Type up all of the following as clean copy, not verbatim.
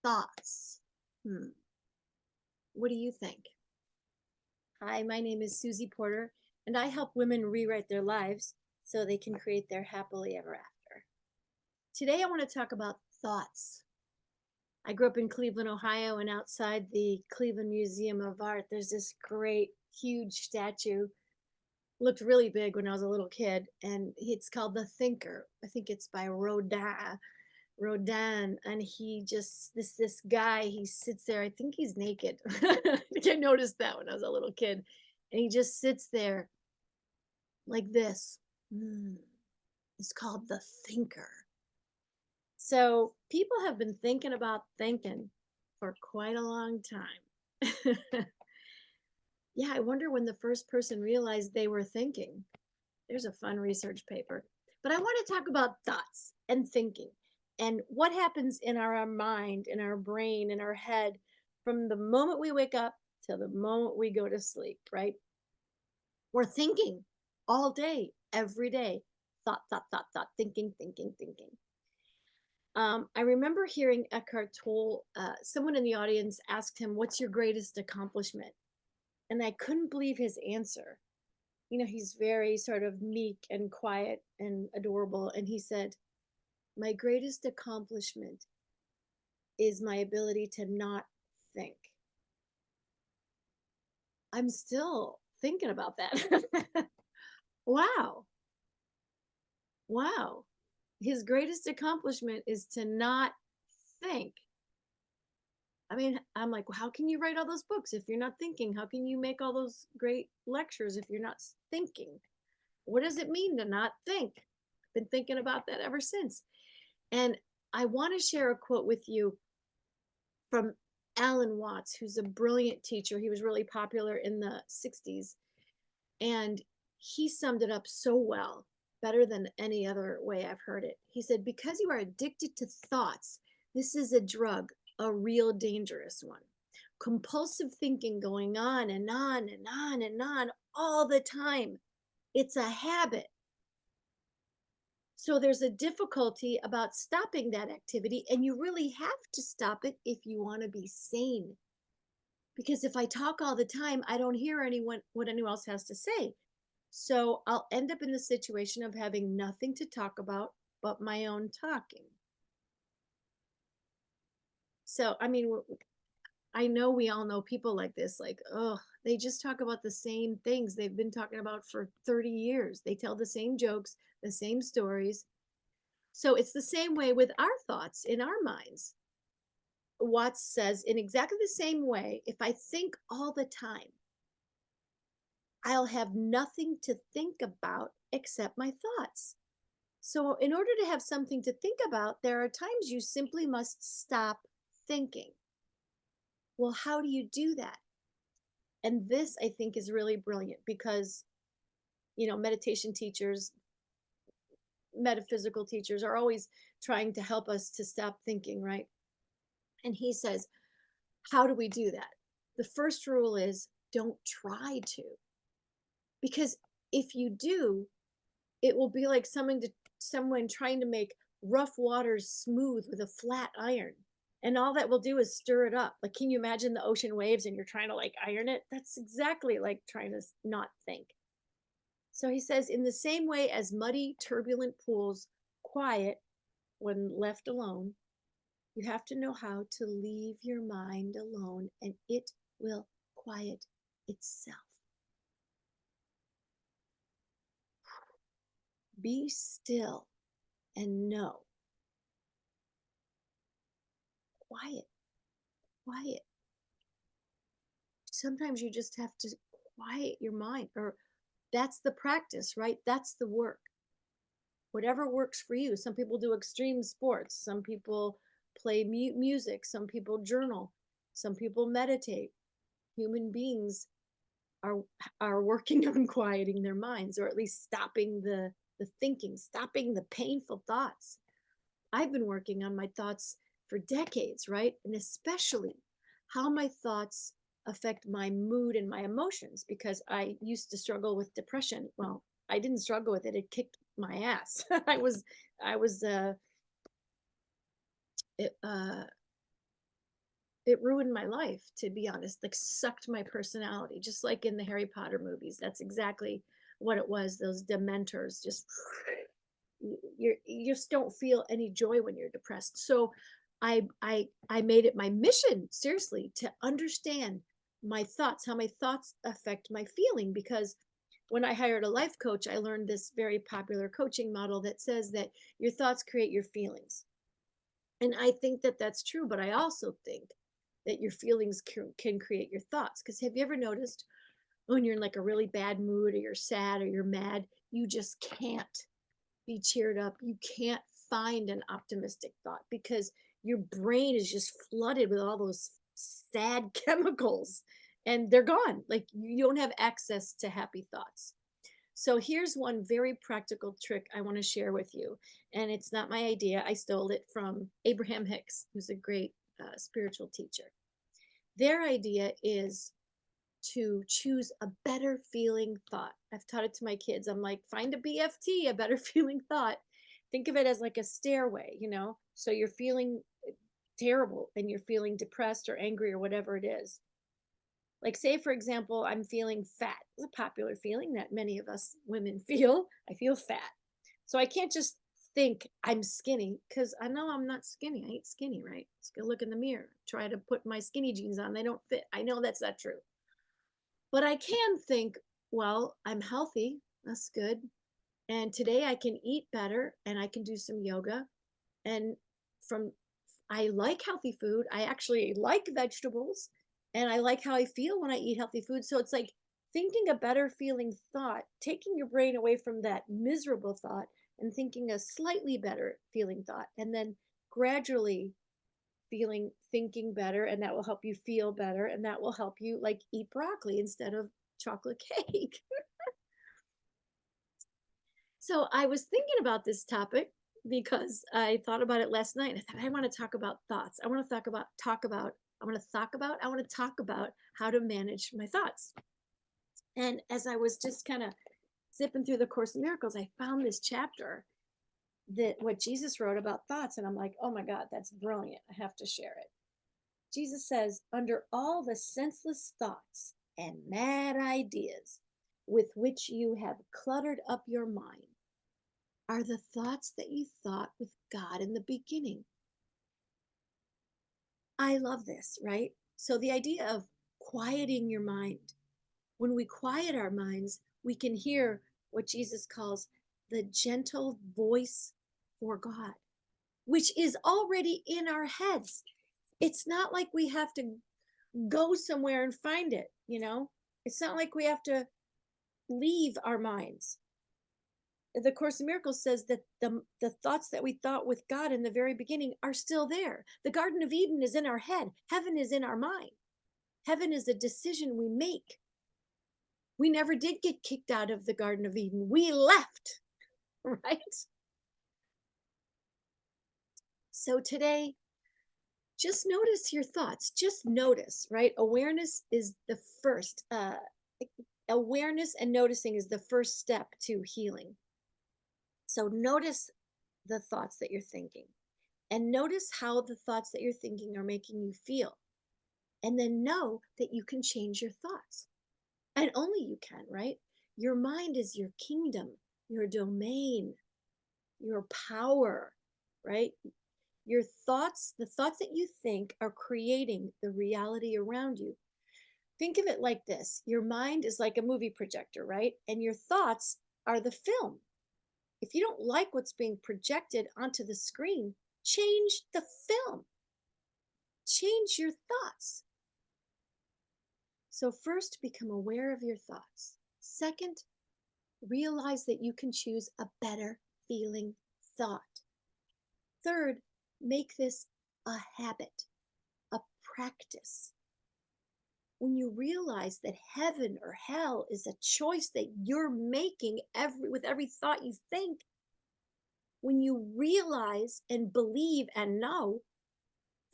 thoughts. Hmm. What do you think? Hi, my name is Susie Porter, and I help women rewrite their lives so they can create their happily ever after. Today, I want to talk about thoughts. I grew up in Cleveland, Ohio, and outside the Cleveland Museum of Art, there's this great, huge statue. Looked really big when I was a little kid, and it's called The Thinker. I think it's by Rodin, and he just this guy, he sits there. I think he's naked. I think I noticed that when I was a little kid, and he just sits there like this. Mm, it's called The Thinker. So people have been thinking about thinking for quite a long time. Yeah, I wonder when the first person realized they were thinking. There's a fun research paper. But I want to talk about thoughts and thinking and what happens in our mind, in our brain, in our head from the moment we wake up till the moment we go to sleep, right? We're thinking all day, every day. Thought, thinking, thinking, thinking. I remember hearing Eckhart Tolle, someone in the audience asked him, "What's your greatest accomplishment?" And I couldn't believe his answer. He's very sort of meek and quiet and adorable. And he said, "My greatest accomplishment is my ability to not think." I'm still thinking about that. Wow. Wow. His greatest accomplishment is to not think. I mean, I'm like, well, how can you write all those books if you're not thinking? How can you make all those great lectures if you're not thinking? What does it mean to not think? I've been thinking about that ever since. And I want to share a quote with you from Alan Watts, who's a brilliant teacher. He was really popular in the 60s. And he summed it up so well, better than any other way I've heard it. He said, "Because you are addicted to thoughts, this is a drug, a real dangerous one. Compulsive thinking going on and on and on and on all the time. It's a habit. So there's a difficulty about stopping that activity, and you really have to stop it if you want to be sane. Because if I talk all the time, I don't hear what anyone else has to say. So I'll end up in the situation of having nothing to talk about but my own talking." So, I mean, I know we all know people like this, like, oh, they just talk about the same things they've been talking about for 30 years. They tell the same jokes, the same stories. So it's the same way with our thoughts in our minds. Watts says, in exactly the same way, if I think all the time, I'll have nothing to think about except my thoughts. So, in order to have something to think about, there are times you simply must stop thinking. Well, how do you do that? And this, I think, is really brilliant because, meditation teachers, metaphysical teachers are always trying to help us to stop thinking, right? And he says, how do we do that? The first rule is don't try to. Because if you do, it will be like someone trying to make rough waters smooth with a flat iron. And all that will do is stir it up. Like, can you imagine the ocean waves and you're trying to like iron it? That's exactly like trying to not think. So he says, in the same way as muddy, turbulent pools quiet when left alone, you have to know how to leave your mind alone and it will quiet itself. Be still and know. Quiet, quiet. Sometimes you just have to quiet your mind, or that's the practice, right? That's the work. Whatever works for you. Some people do extreme sports, some people play music, some people journal, some people meditate. Human beings are working on quieting their minds, or at least stopping the thinking, stopping the painful thoughts. I've been working on my thoughts for decades, right? And especially how my thoughts affect my mood and my emotions, because I used to struggle with depression. Well, I didn't struggle with it. It kicked my ass. I was it, it ruined my life, to be honest, like sucked my personality, just like in the Harry Potter movies. That's exactly what it was. Those dementors just you just don't feel any joy when you're depressed. So I made it my mission, seriously, to understand my thoughts, how my thoughts affect my feeling. Because when I hired a life coach, I learned this very popular coaching model that says that your thoughts create your feelings. And I think that that's true, but I also think that your feelings can create your thoughts. Because have you ever noticed when you're in like a really bad mood, or you're sad, or you're mad, you just can't be cheered up. You can't find an optimistic thought because your brain is just flooded with all those sad chemicals, and they're gone. Like you don't have access to happy thoughts. So here's one very practical trick I want to share with you. And it's not my idea. I stole it from Abraham Hicks, who's a great spiritual teacher. Their idea is to choose a better feeling thought. I've taught it to my kids. I'm like, find a BFT, a better feeling thought. Think of it as like a stairway, you know? So you're feeling terrible and you're feeling depressed or angry or whatever it is. Like, say, for example, I'm feeling fat. It's a popular feeling that many of us women feel. I feel fat. So I can't just think I'm skinny, because I know I'm not skinny. I ain't skinny, right? Let's go look in the mirror. Try to put my skinny jeans on. They don't fit. I know that's not true. But I can think, well, I'm healthy. That's good. And today I can eat better and I can do some yoga. And from I like healthy food. I actually like vegetables and I like how I feel when I eat healthy food. So it's like thinking a better feeling thought, taking your brain away from that miserable thought and thinking a slightly better feeling thought, and then gradually thinking better, and that will help you feel better, and that will help you like eat broccoli instead of chocolate cake. So I was thinking about this topic because I thought about it last night. I thought I want to talk about thoughts. I want to talk about how to manage my thoughts. And as I was just kind of zipping through the Course in Miracles, I found this chapter that what Jesus wrote about thoughts, and I'm like, oh my God, that's brilliant. I have to share it. Jesus says, under all the senseless thoughts and mad ideas with which you have cluttered up your mind are the thoughts that you thought with God in the beginning. I love this, right? So the idea of quieting your mind. When we quiet our minds, we can hear what Jesus calls the gentle voice for God, which is already in our heads. It's not like we have to go somewhere and find it, you know? It's not like we have to leave our minds. The Course in Miracles says that the thoughts that we thought with God in the very beginning are still there. The Garden of Eden is in our head. Heaven is in our mind. Heaven is a decision we make. We never did get kicked out of the Garden of Eden. We left, right? So today, just notice your thoughts. Just notice, right? Awareness is the first. Awareness and noticing is the first step to healing. So notice the thoughts that you're thinking, and notice how the thoughts that you're thinking are making you feel. And then know that you can change your thoughts. And only you can, right? Your mind is your kingdom, your domain, your power, right? Your thoughts, the thoughts that you think are creating the reality around you. Think of it like this. Your mind is like a movie projector, right? And your thoughts are the film. If you don't like what's being projected onto the screen, change the film. Change your thoughts. So first, become aware of your thoughts. Second, realize that you can choose a better feeling thought. Third, make this a habit, a practice. When you realize that heaven or hell is a choice that you're making with every thought you think, when you realize and believe and know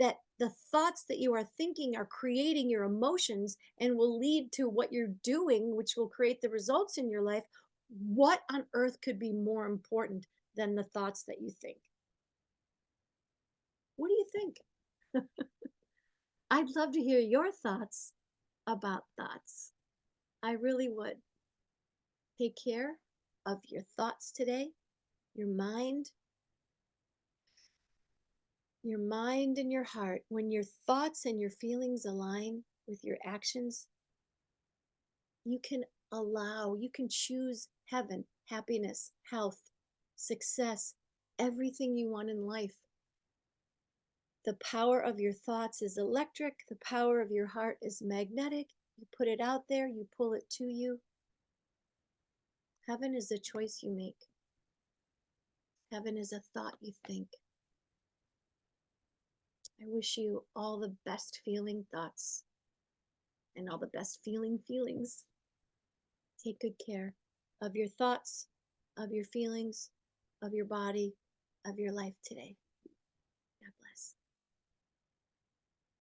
that the thoughts that you are thinking are creating your emotions and will lead to what you're doing, which will create the results in your life, what on earth could be more important than the thoughts that you think? What do you think? I'd love to hear your thoughts about thoughts. I really would. Take care of your thoughts today, your mind, and your heart. When your thoughts and your feelings align with your actions, you can you can choose heaven, happiness, health, success, everything you want in life. The power of your thoughts is electric. The power of your heart is magnetic. You put it out there, you pull it to you. Heaven is a choice you make. Heaven is a thought you think. I wish you all the best feeling thoughts and all the best feeling feelings. Take good care of your thoughts, of your feelings, of your body, of your life today.